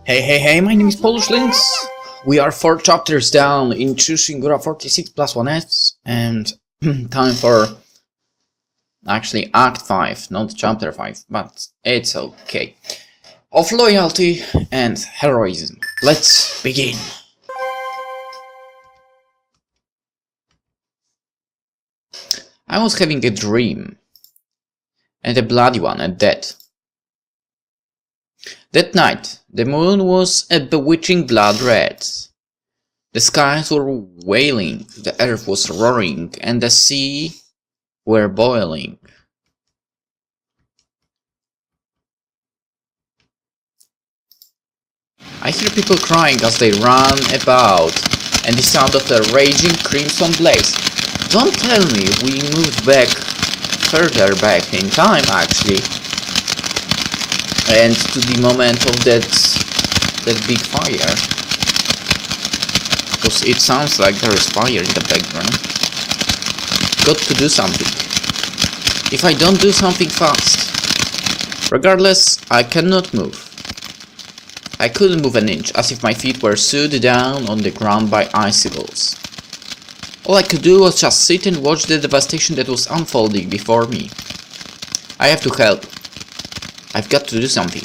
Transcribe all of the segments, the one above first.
Hey, my name is PolishLynx. We are 4 chapters down in ChuSingura46+1 and time for actually Act 5, not Chapter 5, but it's okay. Of loyalty and heroism. Let's begin. I was having a dream, and a bloody one at that. That night, the moon was a bewitching blood red. The skies were wailing, the earth was roaring, and the sea were boiling. I hear people crying as they run about, and the sound of the raging crimson blaze. Don't tell me we moved back, further back in time actually, and to the moment of that big fire. Because it sounds like there is fire in the background. Got to do something. If I don't do something fast. Regardless, I cannot move. I couldn't move an inch, as if my feet were sewed down on the ground by icicles. All I could do was just sit and watch the devastation that was unfolding before me. I have to help. I've got to do something.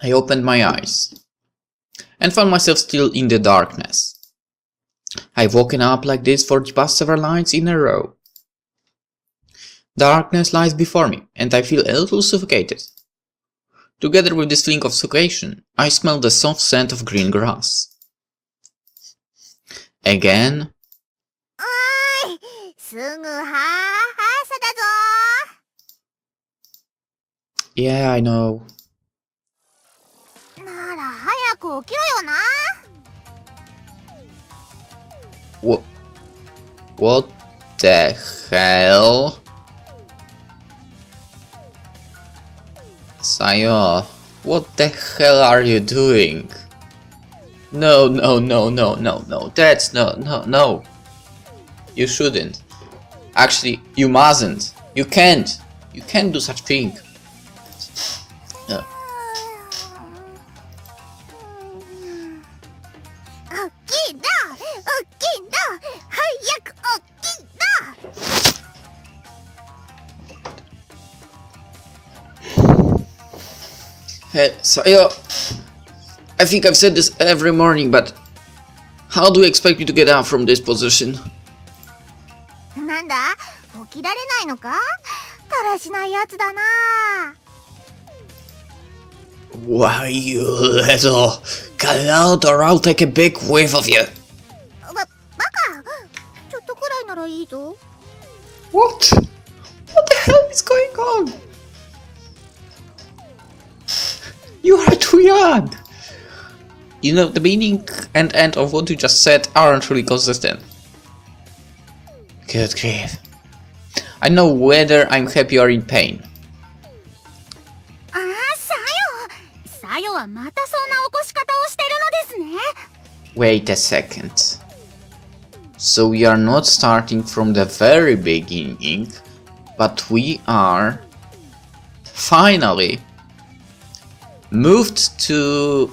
I opened my eyes and found myself still in the darkness. I've woken up like this for the past several nights in a row. Darkness lies before me, and I feel a little suffocated. Together with this feeling of suffocation, I smell the soft scent of green grass. Again. Yeah, I know. What the hell? Sayo, what the hell are you doing? No, that's no. You shouldn't. Actually, you mustn't. You can't. You can't do such thing. No. Hey, Sayo, I think I've said this every morning, but how do you expect me to get out from this position? Why, you little... Get out or I'll take a big whiff of you. What? What the hell is going on? You are too young! You know, the meaning and end of what you just said aren't really consistent. Good grief. I know whether I'm happy or in pain. Wait a second. So we are not starting from the very beginning, but we are finally moved to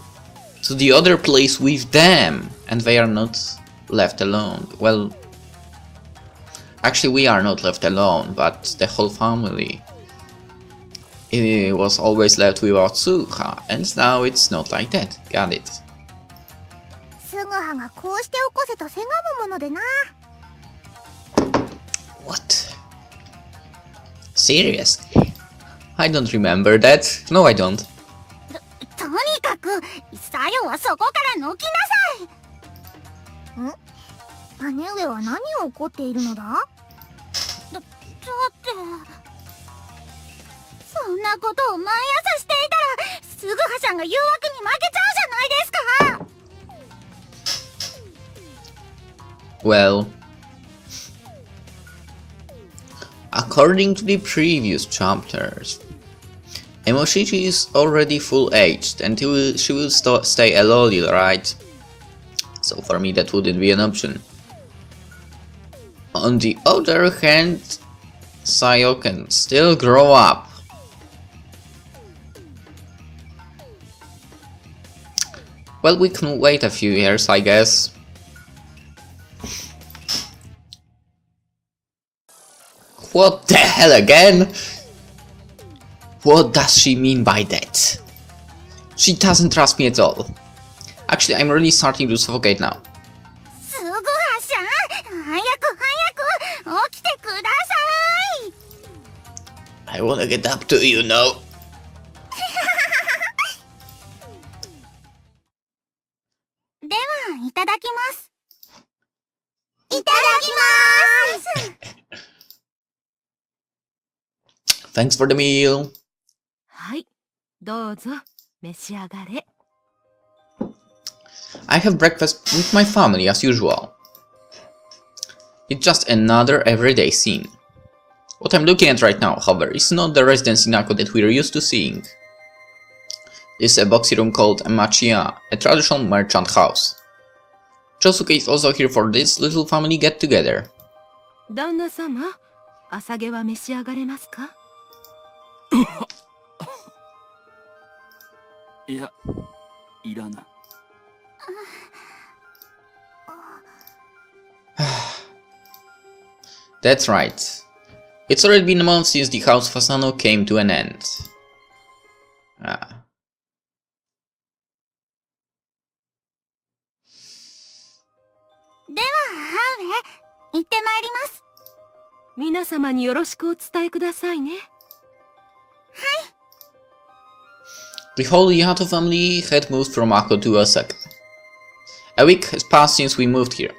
the other place with them, and they are not left alone. Well, actually we are not left alone, but the whole family was always left without Suha, and now it's not like that. Got it. What? Seriously? I don't remember that. No, I don't. Well, according to the previous chapters, Emoshichi is already full-aged and she will stay a loli, right? So for me that wouldn't be an option. On the other hand, Sayo can still grow up. Well, we can wait a few years, I guess. What the hell again? What does she mean by that? She doesn't trust me at all. Actually, I'm really starting to suffocate now. I wanna get up to you now. Thanks for the meal. I have breakfast with my family as usual. It's just another everyday scene. What I'm looking at right now, however, is not the residence in Ako that we're used to seeing. This is a boxy room called a machiya, a traditional merchant house. Chosuke is also here for this little family get-together. That's right. It's already been a month since the House of Asano came to an end. The whole Yato family had moved from Ako to Osaka. A week has passed since we moved here.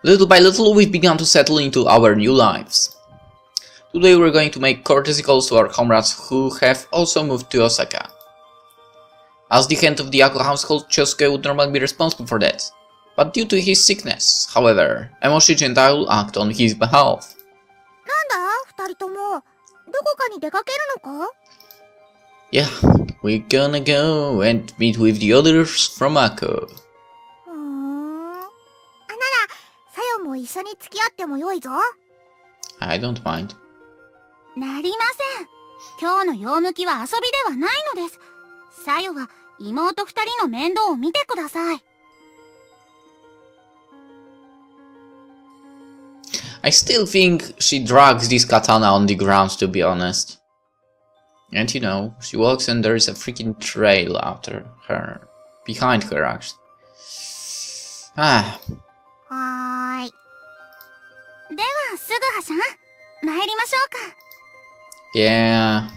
Little by little, we've begun to settle into our new lives. Today we're going to make courtesy calls to our comrades who have also moved to Osaka. As the head of the Ako household, Chosuke would normally be responsible for that. But due to his sickness, however, Emoshiji and I will act on his behalf. Yeah, we're gonna go and meet with the others from Ako. I don't mind. I still think she drags this katana on the ground, to be honest. And you know, she walks and there is a freaking trail after her. Behind her, actually. Yeah.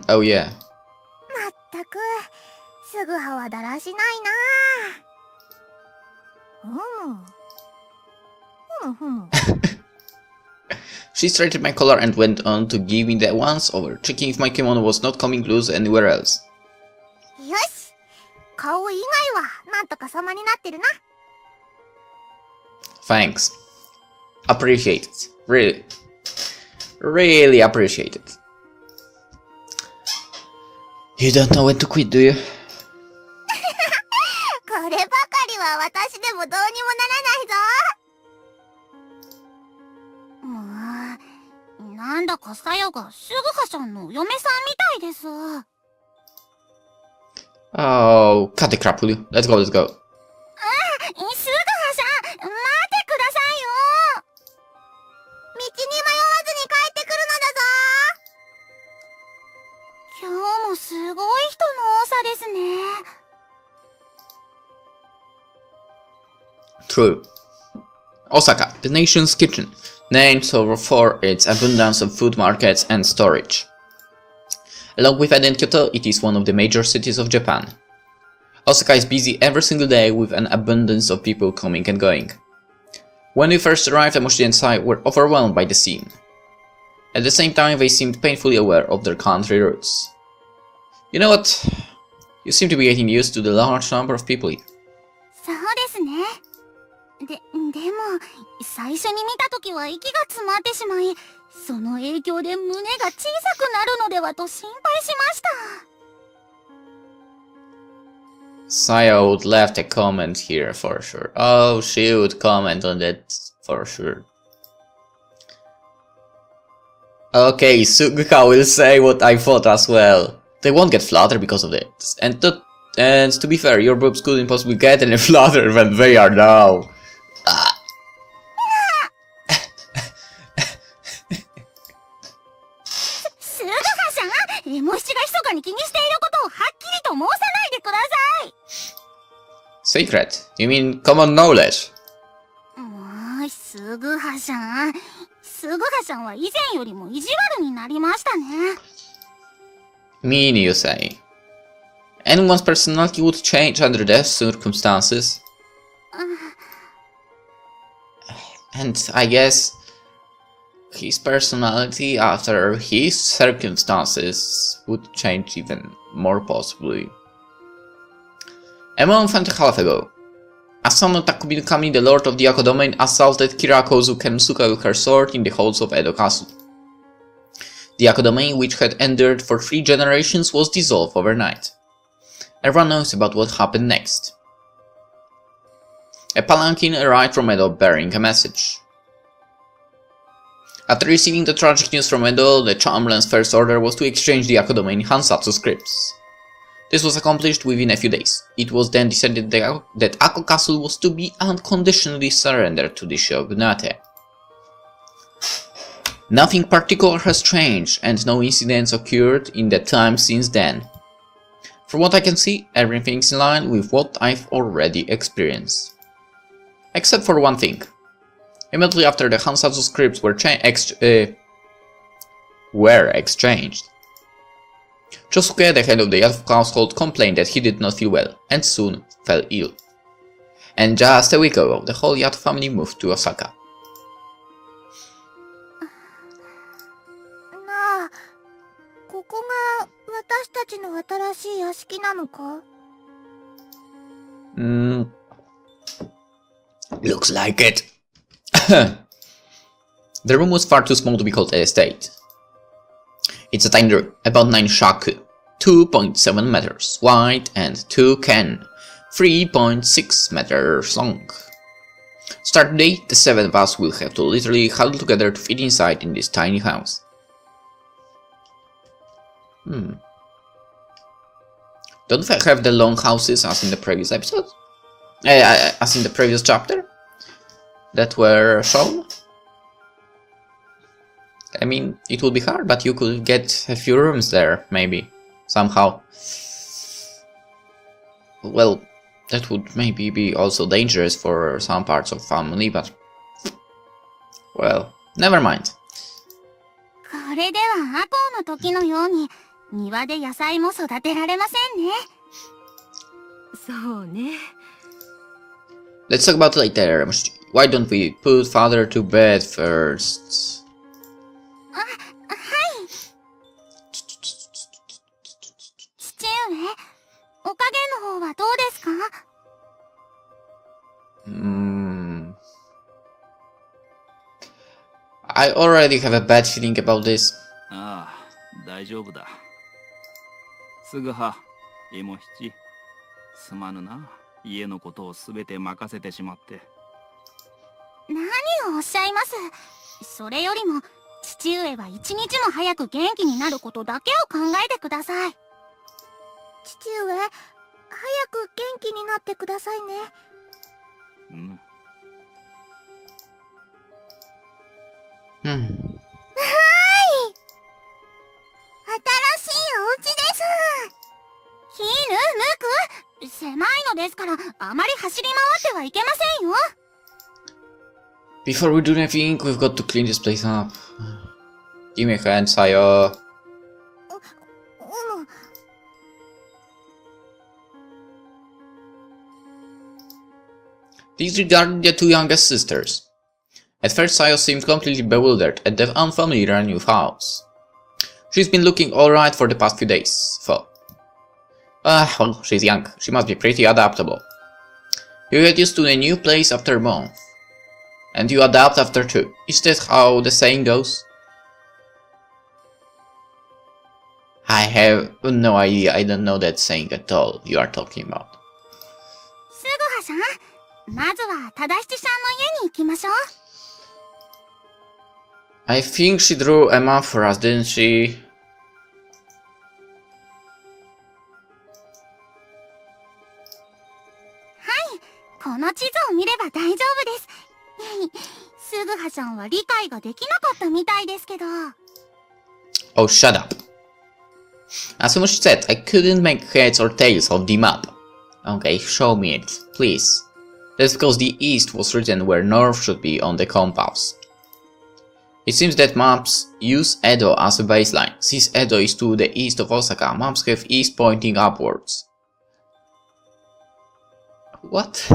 Oh yeah. She straightened my collar and went on to give me the once over, checking if my kimono was not coming loose anywhere else. Thanks. Appreciate it. Really. Really appreciate it. You don't know when to quit, do you? Oh, cut the crap, will you? Let's go, let's go. True. Osaka, the nation's kitchen, named for its abundance of food markets and storage. Along with Eden and Kyoto, it is one of the major cities of Japan. Osaka is busy every single day with an abundance of people coming and going. When we first arrived, Emoshi and Sai were overwhelmed by the scene. At the same time, they seemed painfully aware of their country roots. You know what? You seem to be getting used to the large number of people here. Sayo would left a comment here for sure. Oh, she would comment on that for sure. Okay, Suguka will say what I thought as well. They won't get flattered because of it. And to be fair, your boobs couldn't possibly get any flattered than they are now. Ah. Secret? You mean common knowledge? Mean, you say? Anyone's personality would change under the circumstances. And I guess his personality after his circumstances would change even more possibly. A month and a half ago, Asano Takumi the Lord of the Ako Domain, assaulted Kirakozu Kensuke with her sword in the halls of Edo Castle. The Ako Domain, which had endured for 3 generations, was dissolved overnight. Everyone knows about what happened next. A palanquin arrived from Edo bearing a message. After receiving the tragic news from Edo, the Chamberlain's first order was to exchange the Ako Domain Hansatsu scripts. This was accomplished within a few days. It was then decided that Ako Castle was to be unconditionally surrendered to the shogunate. Nothing particular has changed, and no incidents occurred in the time since then. From what I can see, everything's in line with what I've already experienced. Except for one thing. Immediately after the Hansatsu scripts were exchanged, Chosuke, the head of the Yasuo household, complained that he did not feel well, and soon fell ill. And just a week ago, the whole Yato family moved to Osaka. Looks like it. The room was far too small to be called an estate. It's a tiny room, about 9 shaku, 2.7 meters wide and 2 ken, 3.6 meters long. Start day, the 7 of us will have to literally huddle together to fit inside in this tiny house. Don't they have the long houses as in the previous episode? As in the previous chapter? That were shown? I mean, it would be hard, but you could get a few rooms there, maybe. Somehow. Well, that would maybe be also dangerous for some parts of family, but... well, never mind. Let's talk about it later. Why don't we put father to bed first? I already have a bad feeling about this. Before we do anything, we've got to clean this place up. Give me a hand, Sayo. Disregarding the 2 youngest sisters. At first, Sayo seemed completely bewildered at the unfamiliar new house. She's been looking alright for the past few days, though. Well, she's young. She must be pretty adaptable. You get used to a new place after a month. And you adapt after 2. Is that how the saying goes? I have no idea. I don't know that saying at all you are talking about. まずは正七さんの家に行きましょう。 I think she drew a map for us, didn't she? この地図を見れば大丈夫です。すぐはさんは理解ができなかったみたいですけど。 Oh, shut up. As soon as she said, I couldn't make heads or tails of the map. Okay, show me it, please. That's because the east was written where north should be on the compass. It seems that maps use Edo as a baseline. Since Edo is to the east of Osaka, maps have east pointing upwards. What?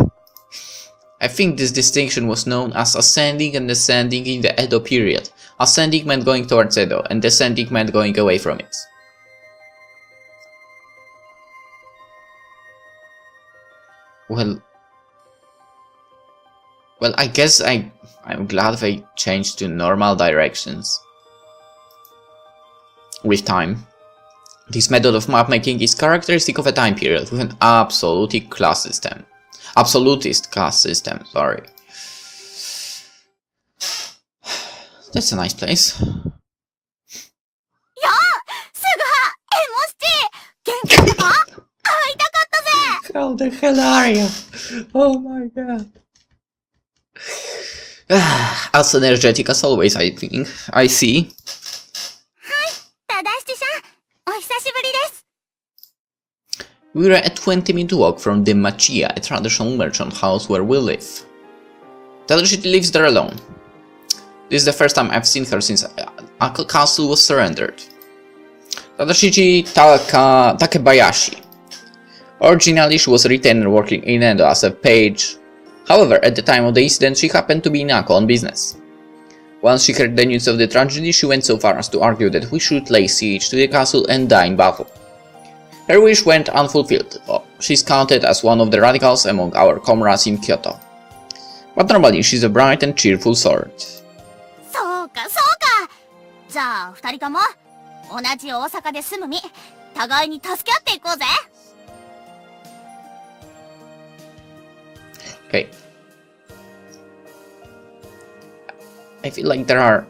I think this distinction was known as ascending and descending in the Edo period. Ascending meant going towards Edo, and descending meant going away from it. Well, I guess I'm glad they changed to normal directions with time. This method of map making is characteristic of a time period with an absolutist class system, sorry. That's a nice place. How the hell are you? Oh my god. As energetic as always, I think. I see. We were a 20-minute walk from the Machiya, a traditional merchant house where we live. Tadashi lives there alone. This is the first time I've seen her since Uncle Castle was surrendered. Tadashi Takebayashi. Originally, she was a retainer working in Edo as a page. However, at the time of the incident, she happened to be in Ako on business. Once she heard the news of the tragedy, she went so far as to argue that we should lay siege to the castle and die in battle. Her wish went unfulfilled. She's counted as one of the radicals among our comrades in Kyoto. But normally, she's a bright and cheerful sort. そうか。じゃあ、二人とも同じ大阪で住む身、互いに助け合っていこうぜ。 Okay. I feel like there are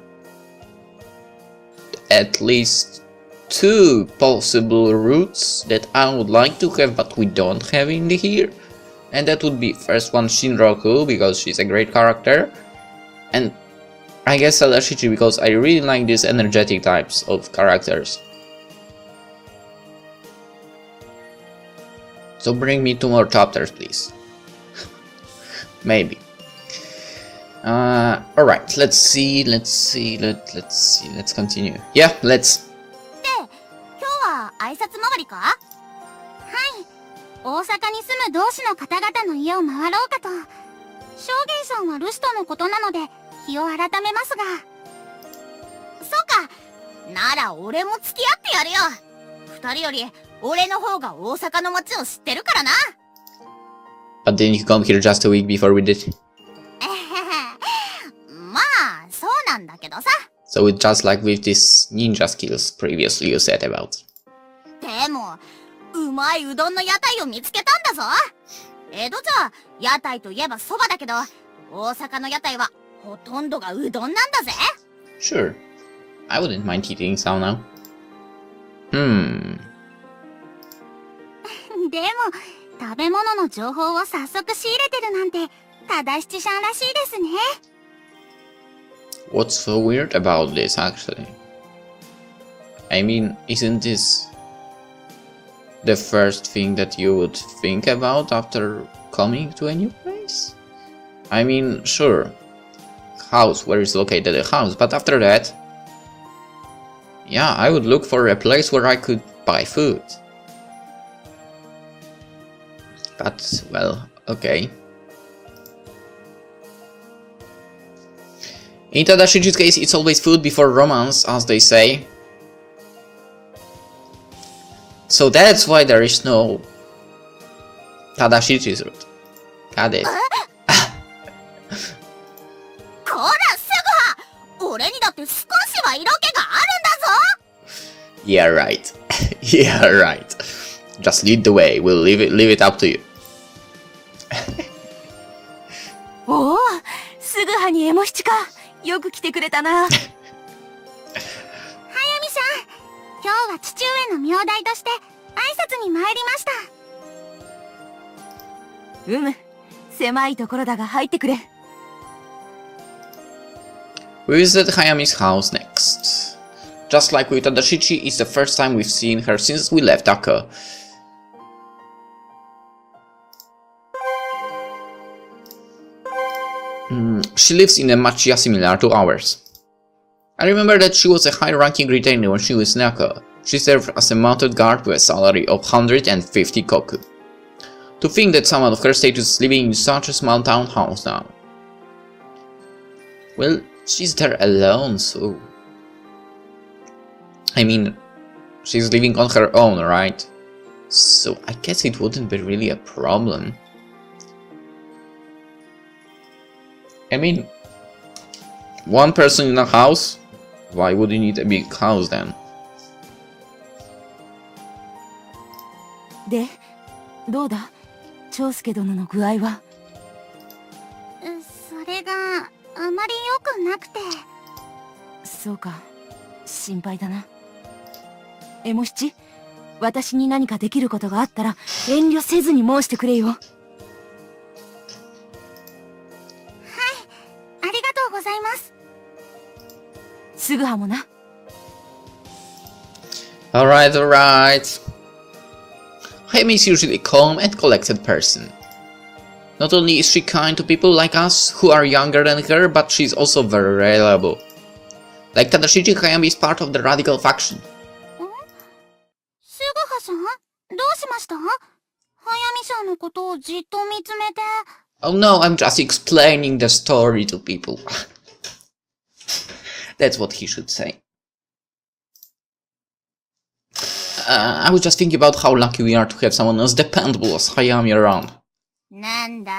at least 2 possible routes that I would like to have but we don't have in here. And that would be first one Shinroku because she's a great character. And I guess Sadashichi because I really like these energetic types of characters. So bring me 2 more chapters, please. Maybe. Alright, let's see, let's continue. Yeah, let's. で、今日は挨拶回りか？はい。大阪に住む同士の方々の家を回ろうかと。正元さんは留守とのことなので、日を改めますが。そうか。なら俺も付き合ってやるよ。二人より俺の方が大阪の街を知ってるからな。 But didn't you come here just a week before we did? まあ、そうなんだけどさ。So it's just like with these ninja skills previously you said about. でも、うまいうどんの屋台を見つけたんだぞ。江戸じゃ屋台といえばそばだけど、大阪の屋台はほとんどがうどんなんだぜ。Sure. I wouldn't mind eating some now. でも、食べ物の情報を早速仕入れてるなんて、忠七さんらしいですね。What's so weird about this, actually? I mean, isn't this the first thing that you would think about after coming to a new place? I mean, sure, house, where is located a house, but after that, yeah, I would look for a place where I could buy food. But, well, okay. In Tadashichi's case, it's always food before romance, as they say. So that's why there is no Tadashichi's route. Got it. こら、すぐは！俺にだって少しは色気があるんだぞ！ Yeah, right. Yeah, right. Just lead the way. We'll leave it up to you. やはりエモ七か。よく来てくれたな。はやみさん、今日は父上の名代として挨拶に参りました。狭いところだが入ってくれ。We visit Hayami's house next. Just like with Tadashichi, it's the first time we've seen her since we left Aka. She lives in a machiya similar to ours. I remember that she was a high-ranking retainer when she was in Aka. She served as a mounted guard with a salary of 150 koku. To think that someone of her status is living in such a small townhouse now. Well, she's there alone, so... I mean, she's living on her own, right? So I guess it wouldn't be really a problem. I mean, one person in a house? Why would you need a big house then? で、どうだ？長介殿の具合は？それがあまり良くなくて。そうか、心配だな。エモ七、私に何かできることがあったら遠慮せずに申してくれよ。はい、ありがとうございます。すぐはもな。Alright, alright. Hayami is usually a calm and collected person. Not only is she kind to people like us who are younger than her, but she's also very reliable. Like Tadashichi, Hayami is part of the radical faction. すぐはさん、どうしました？はやみさんのことをじっと見つめて。Oh no, I'm just explaining the story to people. That's what he should say. I was just thinking about how lucky we are to have someone as dependable as Hayami around. なんだ？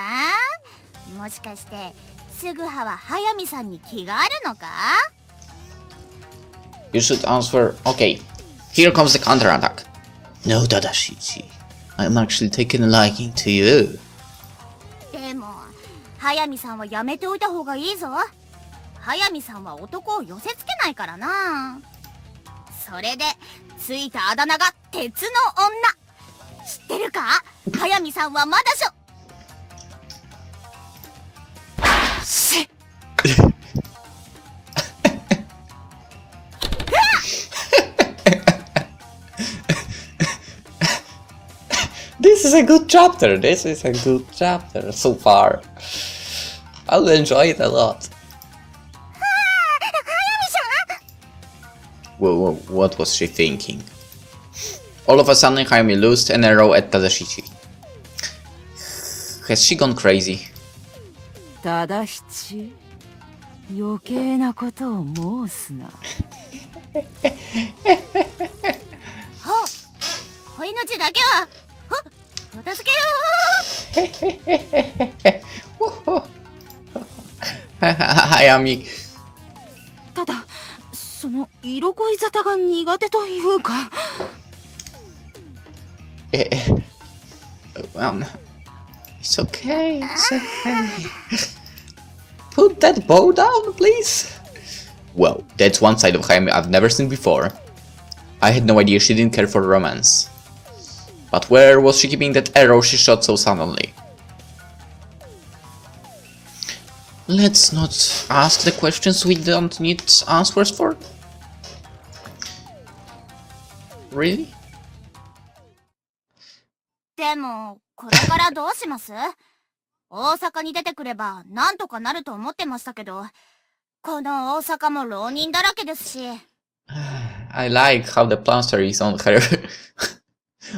もしかして、すぐはははやみさんに気があるのか？ You should answer. Okay, here comes the counterattack. No, Tadashichi. I'm actually taking a liking to you. でも、はやみさんはやめておいた方がいいぞ。はやみさんは男を寄せつけないからな。それで、ついたあだ名が鉄の女。知ってるか？はやみさんはまだし This is a good chapter. This is a good chapter so far. I'll enjoy it a lot. Whoa, what was she thinking? All of a sudden, Hayami loosed an arrow at Tadashichi. Has she gone crazy? Tadashi, 余計なことを申すな。子犬ちだけは、お助けよ。Hayami. ただ、その色恋沙汰が苦手というか。It's okay, it's okay. Put that bow down, please. Well, that's one side of Hayami I've never seen before. I had no idea she didn't care for romance. But where was she keeping that arrow she shot so suddenly? Let's not ask the questions we don't need answers for. Really? でも、これからどうします？大阪に出てくればなんとかなると思ってましたけど、この大阪も浪人だらけですし。I like how the plaster is on her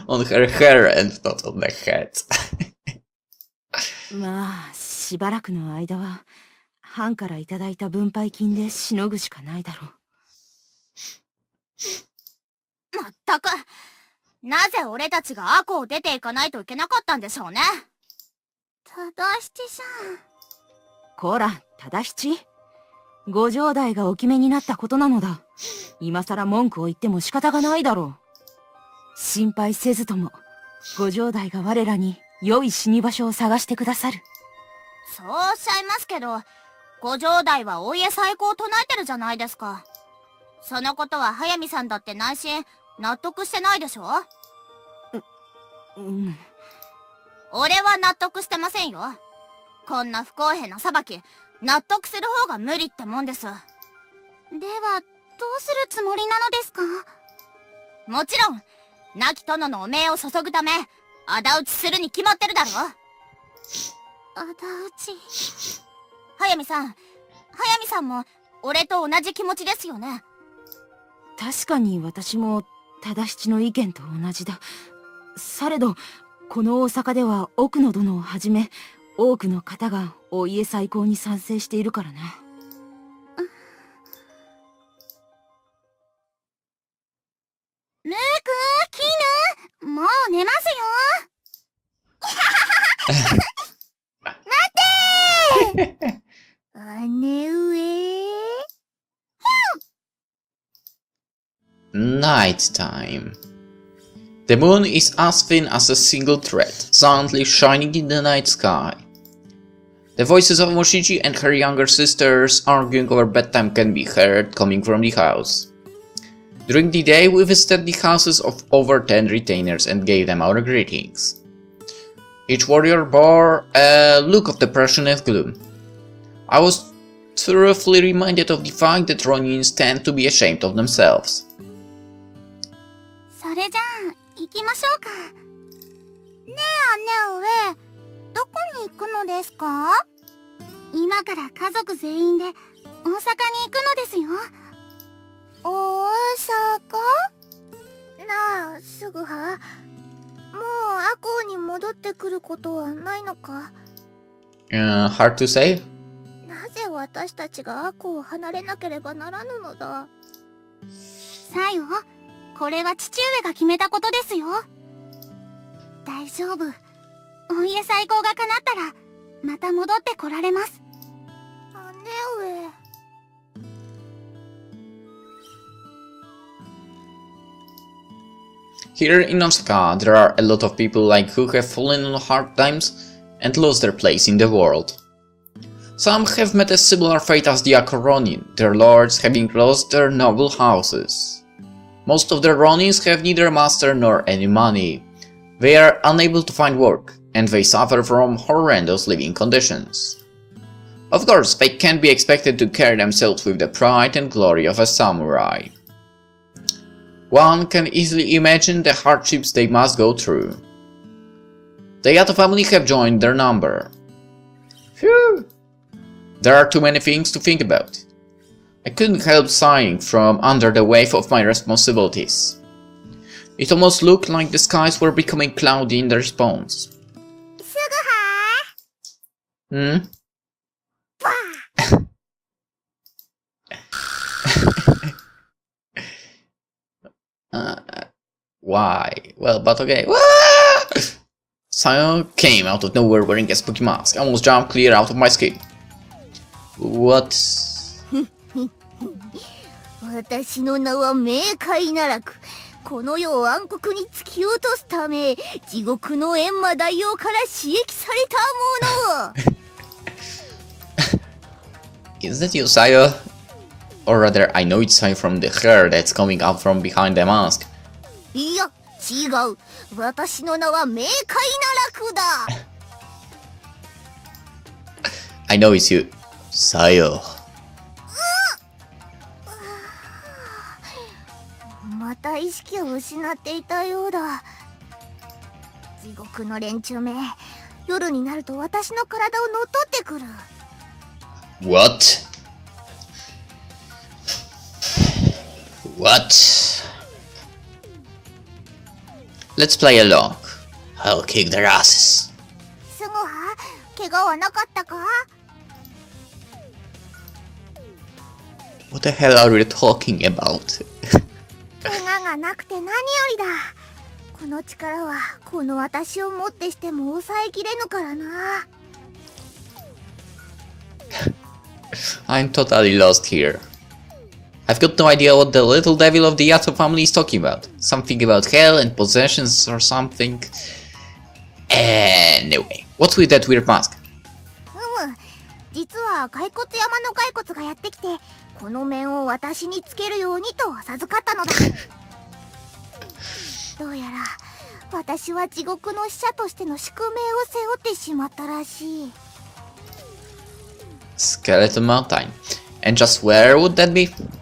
on her hair and not on the head. まあ、しばらくの間は藩からいただいた分配金でしのぐしかないだろう。まったく、なぜ俺たちがアコを出ていかないといけなかったんでしょうね。忠七さん。こら、忠七。ご城代がお決めになったことなのだ。今さら文句を言っても仕方がないだろう。心配せずとも、ご城代が我らに良い死に場所を探してくださる。そうおっしゃいますけど、ご城代はお家再興を唱えてるじゃないですか。そのことは速水さんだって内心納得してないでしょ？俺は納得してませんよ。こんな不公平な裁き、納得する方が無理ってもんです。では、どうするつもりなのですか？もちろん、亡き殿の汚名を注ぐため、仇討ちするに決まってるだろ。仇討ち。速水さんも、俺と同じ気持ちですよね。確かに私も忠七の意見と同じだ。されど、この大阪では奥野殿をはじめ、多くの方がお家再興に賛成しているからな。ルーク、キヌ、もう寝ますよ。待てー姉上。Night time. The moon is as thin as a single thread, silently shining in the night sky. The voices of Moshiji and her younger sisters arguing over bedtime can be heard coming from the house. During the day, we visited the houses of over 10 retainers and gave them our greetings. Each warrior bore a look of depression and gloom. I was thoroughly reminded of the fact that Ronins tend to be ashamed of themselves. それじゃあ、行きましょうか。ねえ、姉上、どこに行くのですか？今から家族全員で大阪に行くのですよ。大阪？なあ、すぐは？もう赤穂に戻ってくることはないのか？ Hard to say. なぜ私たちが赤穂を離れなければならぬのだ？さよ、これは父上が決めたことですよ。大丈夫。お家再興が叶ったら、また戻ってこられます。姉上。Here in Osaka, there are a lot of people like who have fallen on hard times and lost their place in the world. Some have met a similar fate as the Ronin, their lords having lost their noble houses. Most of the Ronins have neither master nor any money. They are unable to find work, and they suffer from horrendous living conditions. Of course, they can't be expected to carry themselves with the pride and glory of a samurai. One can easily imagine the hardships they must go through. The Yato family have joined their number. Phew! There are too many things to think about. I couldn't help sighing from under the weight of my responsibilities. It almost looked like the skies were becoming cloudy in response. Why? Well, but okay. Sayo came out of nowhere wearing a spooky mask. I almost jumped clear out of my skin. What? 私の名は冥界奈落。この世を暗黒に突き落とすため、地獄の閻魔大王から刺激されたもの。Is that you, Sayo? Or rather, I know it's Sayo from the hair that's coming out from behind the mask. いや、違う。私の名は冥界奈落だ。I know it's you, Sayo. また意識を失っていたようだ。地獄の連中め、夜になると私の体を乗っ取ってくる。What? What? Let's play along. I'll kick their asses. すぐは？怪我はなかったか？ What the hell are you talking about? 怪我がなくて何よりだ。この力はこの私をもってしても抑えきれぬからな。I'm totally lost here. I've got no idea what the little devil of the Yato family is talking about. Something about hell and possessions or something. Anyway, what's with that weird mask? 実は骸骨山の骸骨がやってきて、この面を私につけるようにと授かったのだ。どうやら私は地獄の使者としての宿命を背負ってしまったらしい。 Skeleton Mountain. And just where would that be? 骸骨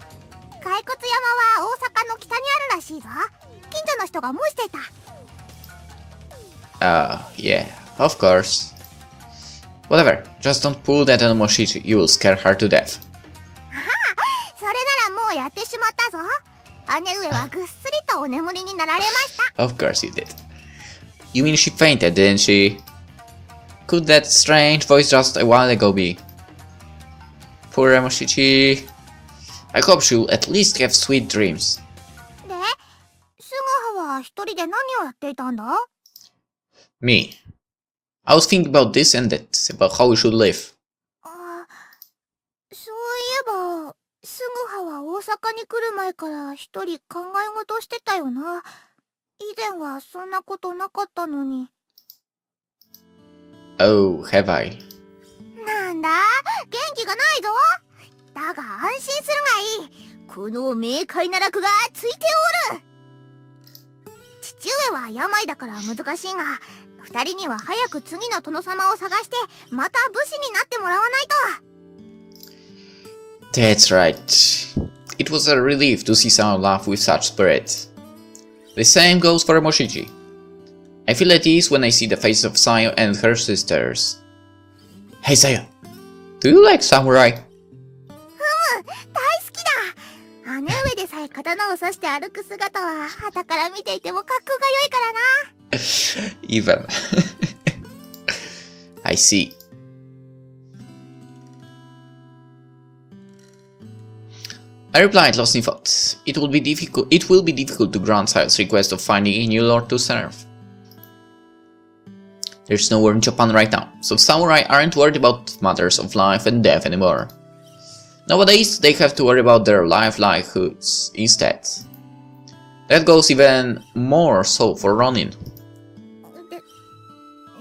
山は大阪の北にあるらしいぞ。近所の人が申していた。Yeah, of course. Whatever, just don't pull that on Mochichi, you will scare her to death. それならもうやってしまったぞ。姉上はぐっすりとお眠りになられました。 Of course you did. You mean she fainted, didn't she? Could that strange voice just a while ago be? Poor Mochichi. I hope she'll at least have sweet dreams. で、スグハは一人で何をやっていたんだ？ Me. I was thinking about this and that, about how we should live. そういえば、スグハは大阪に来る前から一人考え事してたよな。以前はそんなことなかったのに。Oh, have I? なんだ、元気がないぞ。だが安心するがいい。この冥界な楽がついておる。父上は病だから難しいが、二人には早く次の殿様を探してまた武士になってもらわないと。 That's right. It was a relief to see someone laugh with such spirit. The same goes for Mochichi. I feel at ease when I see the faces of Sayo and her sisters. Hey Sayo, do you like samurai? 大好きだ。姉上でさえ刀を刺して歩く姿は傍から見ていても格好が良いからな。Even. I see. I replied, lost in thought. It will be difficult to grant Sayo's request of finding a new lord to serve. There's no war in Japan right now, so samurai aren't worried about matters of life and death anymore. Nowadays, they have to worry about their livelihoods instead. That goes even more so for Ronin.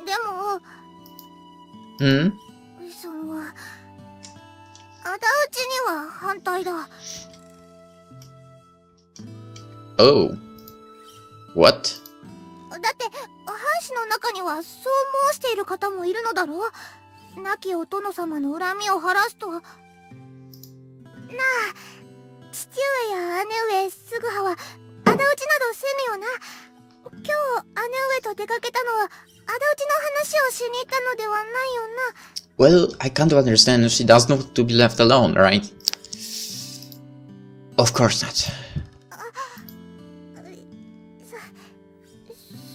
でも、その、仇討ちには反対だ。Oh. What? だって、藩士の中にはそう申している方もいるのだろう。亡きお殿様の恨みを晴らすと。なあ、父上や姉上、スグハは仇討ちなどせぬよな。今日姉上と出かけたのは仇討ちの話をしに行ったのではないよな。 Well, I can't understand if she does not to be left alone, right? Of course not.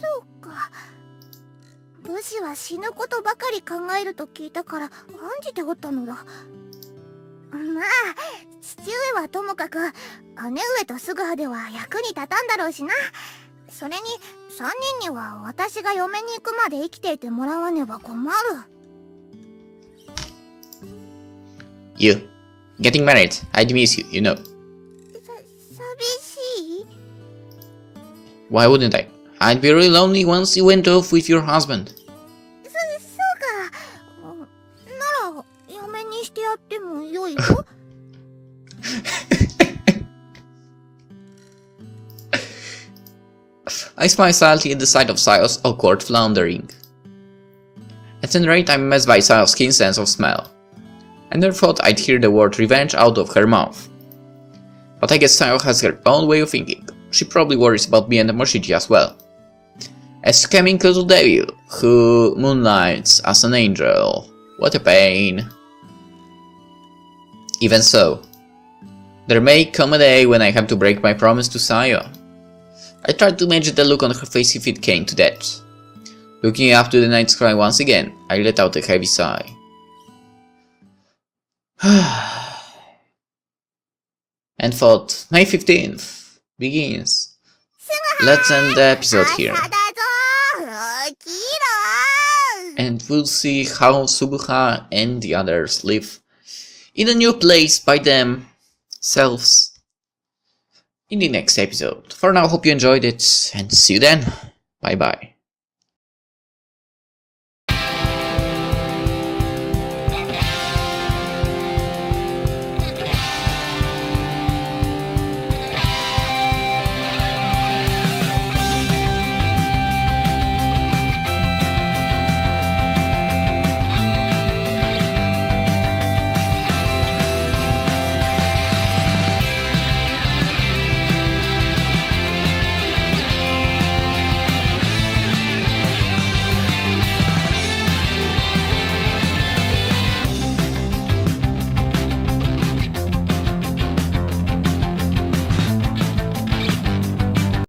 そうか。武士は死ぬことばかり考えると聞いたから案じておったのだ。まあ、父上はともかく姉上とスグハでは役に立たんだろうしな。それに3人には私が嫁に行くまで生きていてもらわねば困る。 You. Getting married. I'd miss you, you know. 寂しい？ Why wouldn't I? I'd be really lonely once you went off with your husband. そうか。なら嫁にしてやってもよいぞ。I smile slightly at the sight of Sayo's awkward floundering. At any rate, I'm amazed by Sayo's keen sense of smell. I never thought I'd hear the word revenge out of her mouth. But I guess Sayo has her own way of thinking. She probably worries about me and Mochichi as well. A scamming little devil who moonlights as an angel. What a pain. Even so, there may come a day when I have to break my promise to Sayo. I tried to imagine the look on her face if it came to that. Looking up to the night sky once again, I let out a heavy sigh. And thought, May 15th begins. Let's end the episode here. And we'll see how Subuha and the others live in a new place by themselves in the next episode. For now, hope you enjoyed it, and see you then. Bye bye.